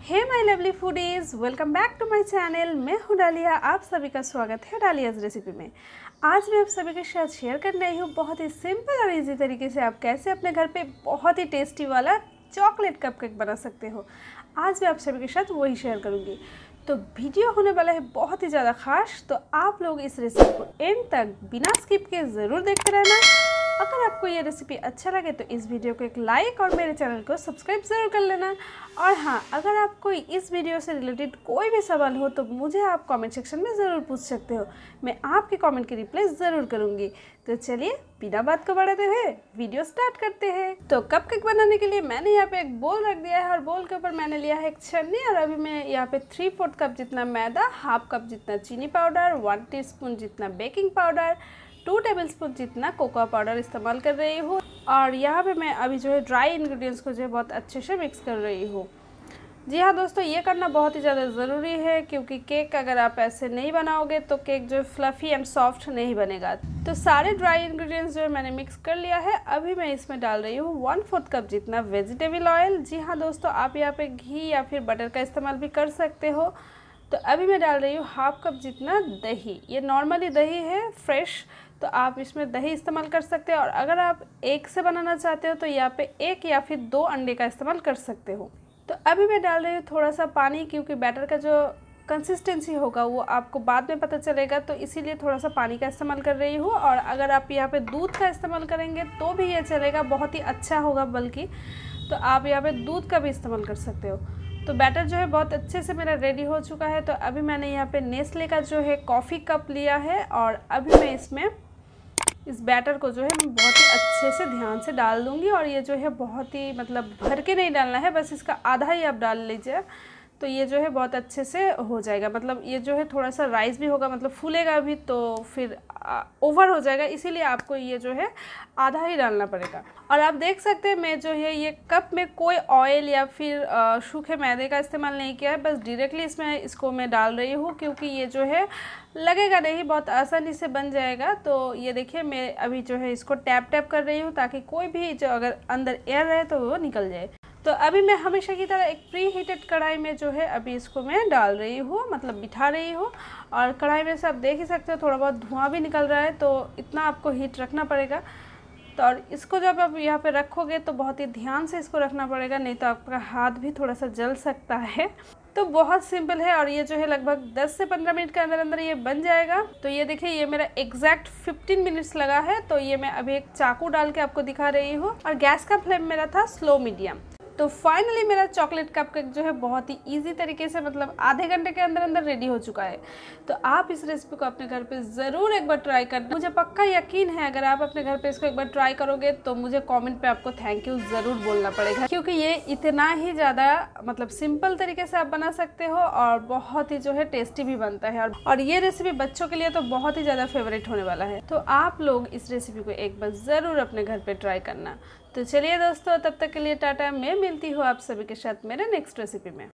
Hey my lovely foodies, welcome back to my channel. मैं हूँ डालिया। आप सभी का स्वागत है डालियाज़ रेसिपी में। आज मैं आप सभी के साथ शेयर करने आई हूँ बहुत ही सिंपल और इजी तरीके से आप कैसे अपने घर पे बहुत ही टेस्टी वाला चॉकलेट कपकेक बना सकते हो। आज मैं आप सभी के साथ वही शेयर करूँगी। तो वीडियो होने वाला है बहुत ही ज़्यादा खास, तो आप लोग इस रेसिपी को एंड तक बिना स्किप के ज़रूर देखते रहना। अगर आपको ये रेसिपी अच्छा लगे तो इस वीडियो को एक लाइक और मेरे चैनल को सब्सक्राइब ज़रूर कर लेना। और हाँ, अगर आपको इस वीडियो से रिलेटेड कोई भी सवाल हो तो मुझे आप कमेंट सेक्शन में ज़रूर पूछ सकते हो। मैं आपके कमेंट की रिप्लाई ज़रूर करूँगी। तो चलिए बिना बात को बढ़ाते हुए वीडियो स्टार्ट करते हैं। तो कपकेक बनाने के लिए मैंने यहाँ पे एक बोल रख दिया है और बोल के ऊपर मैंने लिया है एक छन्नी। और अभी मैं यहाँ पे 3/4 कप जितना मैदा, हाफ कप जितना चीनी पाउडर, 1 टीस्पून जितना बेकिंग पाउडर, 2 टेबलस्पून जितना कोकोआ पाउडर इस्तेमाल कर रही हूँ। और यहाँ पे मैं अभी जो है ड्राई इंग्रेडिएंट्स को जो है बहुत अच्छे से मिक्स कर रही हूँ। जी हाँ दोस्तों, ये करना बहुत ही ज़्यादा ज़रूरी है क्योंकि केक अगर आप ऐसे नहीं बनाओगे तो केक जो है फ्लफ़ी एंड सॉफ्ट नहीं बनेगा। तो सारे ड्राई इंग्रेडिएंट्स जो है मैंने मिक्स कर लिया है। अभी मैं इसमें डाल रही हूँ 1/4 कप जितना वेजिटेबल ऑयल। जी हाँ दोस्तों, आप यहाँ पे घी या फिर बटर का इस्तेमाल भी कर सकते हो। तो अभी मैं डाल रही हूँ हाफ कप जितना दही। ये नॉर्मली दही है फ्रेश, तो आप इसमें दही इस्तेमाल कर सकते हो। और अगर आप एक से बनाना चाहते हो तो यहाँ पे 1 या फिर 2 अंडे का इस्तेमाल कर सकते हो। तो अभी मैं डाल रही हूँ थोड़ा सा पानी, क्योंकि बैटर का जो कंसिस्टेंसी होगा वो आपको बाद में पता चलेगा, तो इसीलिए थोड़ा सा पानी का इस्तेमाल कर रही हूँ। और अगर आप यहाँ पे दूध का इस्तेमाल करेंगे तो भी ये चलेगा, बहुत ही अच्छा होगा बल्कि। तो आप यहाँ पे दूध का भी इस्तेमाल कर सकते हो। तो बैटर जो है बहुत अच्छे से मेरा रेडी हो चुका है। तो अभी मैंने यहाँ पे नेस्ले का जो है कॉफ़ी कप लिया है और अभी मैं इसमें इस बैटर को जो है मैं बहुत ही अच्छे से ध्यान से डाल दूंगी। और ये जो है बहुत ही भर के नहीं डालना है, बस इसका आधा ही आप डाल लीजिए। तो ये जो है बहुत अच्छे से हो जाएगा, ये जो है थोड़ा सा राइस भी होगा, फूलेगा भी तो फिर ओवर हो जाएगा, इसीलिए आपको ये जो है आधा ही डालना पड़ेगा। और आप देख सकते हैं मैं जो है ये कप में कोई ऑयल या फिर सूखे मैदे का इस्तेमाल नहीं किया है, बस डायरेक्टली इसको मैं डाल रही हूँ क्योंकि ये जो है लगेगा नहीं, बहुत आसानी से बन जाएगा। तो ये देखिए मैं अभी जो है इसको टैप टैप कर रही हूँ ताकि कोई भी जो अगर अंदर एयर रहे तो वो निकल जाए। तो अभी मैं हमेशा की तरह एक प्री हीटेड कढ़ाई में जो है अभी इसको मैं डाल रही हूँ, बिठा रही हूँ। और कढ़ाई में से आप देख ही सकते हो थोड़ा बहुत धुआं भी निकल रहा है, तो इतना आपको हीट रखना पड़ेगा। तो और इसको जब आप यहाँ पे रखोगे तो बहुत ही ध्यान से इसको रखना पड़ेगा, नहीं तो आपका हाथ भी थोड़ा सा जल सकता है। तो बहुत सिंपल है और ये जो है लगभग 10 से 15 मिनट के अंदर अंदर ये बन जाएगा। तो ये देखिए ये मेरा एग्जैक्ट 15 मिनट्स लगा है। तो ये मैं अभी एक चाकू डाल के आपको दिखा रही हूँ और गैस का फ्लेम मेरा था स्लो मीडियम। तो फाइनली मेरा चॉकलेट कपकेक जो है बहुत ही इजी तरीके से आधे घंटे के अंदर अंदर रेडी हो चुका है। तो आप इस रेसिपी को अपने घर पे ज़रूर एक बार ट्राई करना। मुझे पक्का यकीन है अगर आप अपने घर पे इसको एक बार ट्राई करोगे तो मुझे कमेंट पे आपको थैंक यू ज़रूर बोलना पड़ेगा, क्योंकि ये इतना ही ज़्यादा सिंपल तरीके से आप बना सकते हो और बहुत ही जो है टेस्टी भी बनता है। और ये रेसिपी बच्चों के लिए तो बहुत ही ज़्यादा फेवरेट होने वाला है। तो आप लोग इस रेसिपी को एक बार ज़रूर अपने घर पर ट्राई करना। तो चलिए दोस्तों, तब तक के लिए टाटा। मैं मिलती हूँ आप सभी के साथ मेरे नेक्स्ट रेसिपी में।